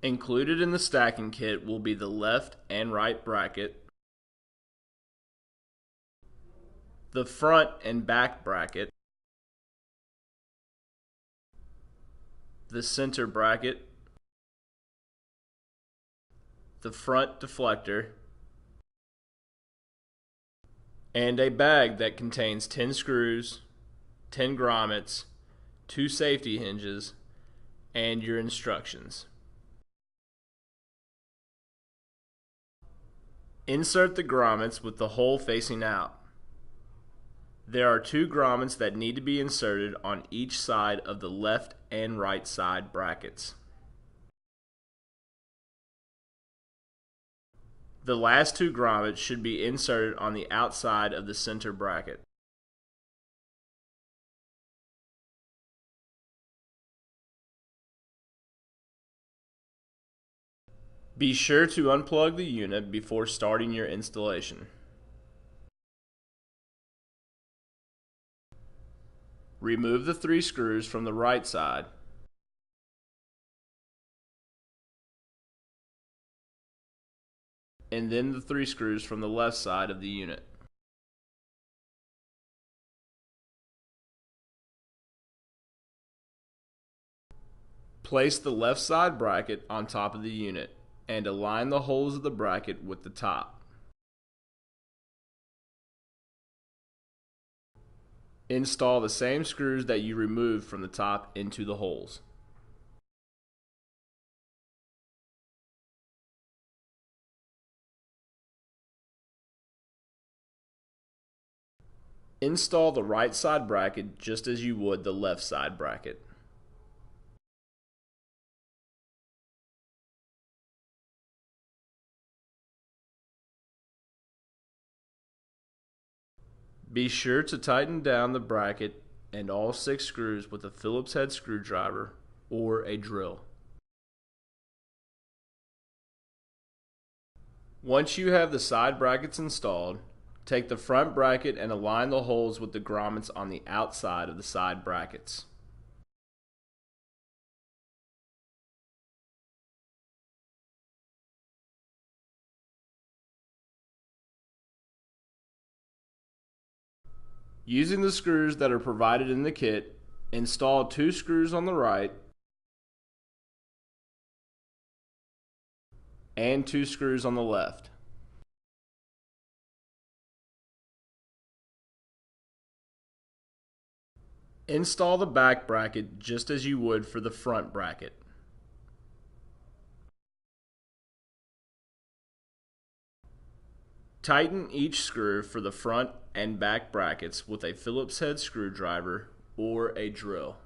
Included in the stacking kit will be the left and right bracket, the front and back bracket, the center bracket, the front deflector, and a bag that contains 10 screws, 10 grommets, 2 safety hinges, and your instructions. Insert the grommets with the hole facing out. There are 2 grommets that need to be inserted on each side of the left and right side brackets. The last 2 grommets should be inserted on the outside of the center bracket. Be sure to unplug the unit before starting your installation. Remove the 3 screws from the right side. And then the 3 screws from the left side of the unit. Place the left side bracket on top of the unit and align the holes of the bracket with the top. Install the same screws that you removed from the top into the holes. Install the right side bracket just as you would the left side bracket. Be sure to tighten down the bracket and all 6 screws with a Phillips head screwdriver or a drill. Once you have the side brackets installed, take the front bracket and align the holes with the grommets on the outside of the side brackets. Using the screws that are provided in the kit, install 2 screws on the right and 2 screws on the left. Install the back bracket just as you would for the front bracket. Tighten each screw for the front and back brackets with a Phillips head screwdriver or a drill.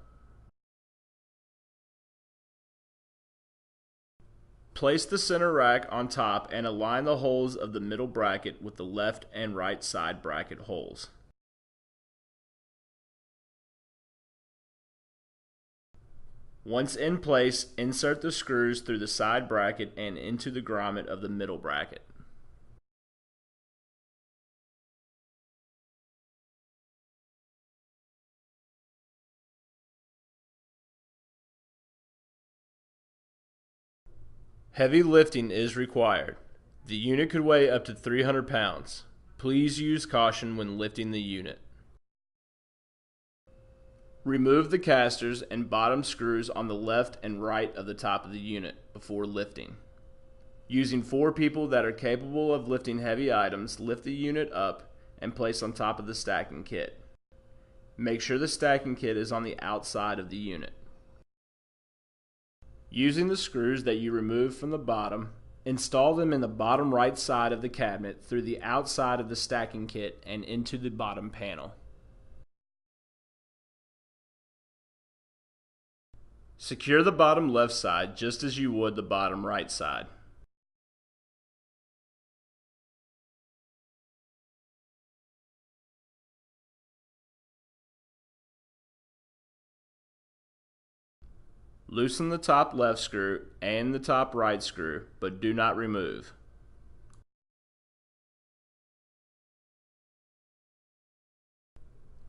Place the center rack on top and align the holes of the middle bracket with the left and right side bracket holes. Once in place, insert the screws through the side bracket and into the grommet of the middle bracket. Heavy lifting is required. The unit could weigh up to 300 pounds. Please use caution when lifting the unit. Remove the casters and bottom screws on the left and right of the top of the unit before lifting. Using 4 people that are capable of lifting heavy items, lift the unit up and place on top of the stacking kit. Make sure the stacking kit is on the outside of the unit. Using the screws that you removed from the bottom, install them in the bottom right side of the cabinet through the outside of the stacking kit and into the bottom panel. Secure the bottom left side just as you would the bottom right side. Loosen the top left screw and the top right screw, but do not remove.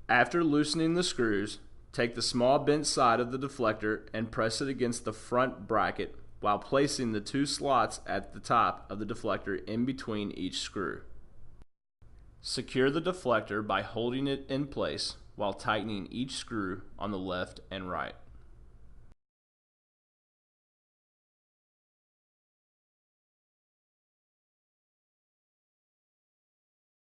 After loosening the screws, take the small bent side of the deflector and press it against the front bracket while placing the two slots at the top of the deflector in between each screw. Secure the deflector by holding it in place while tightening each screw on the left and right.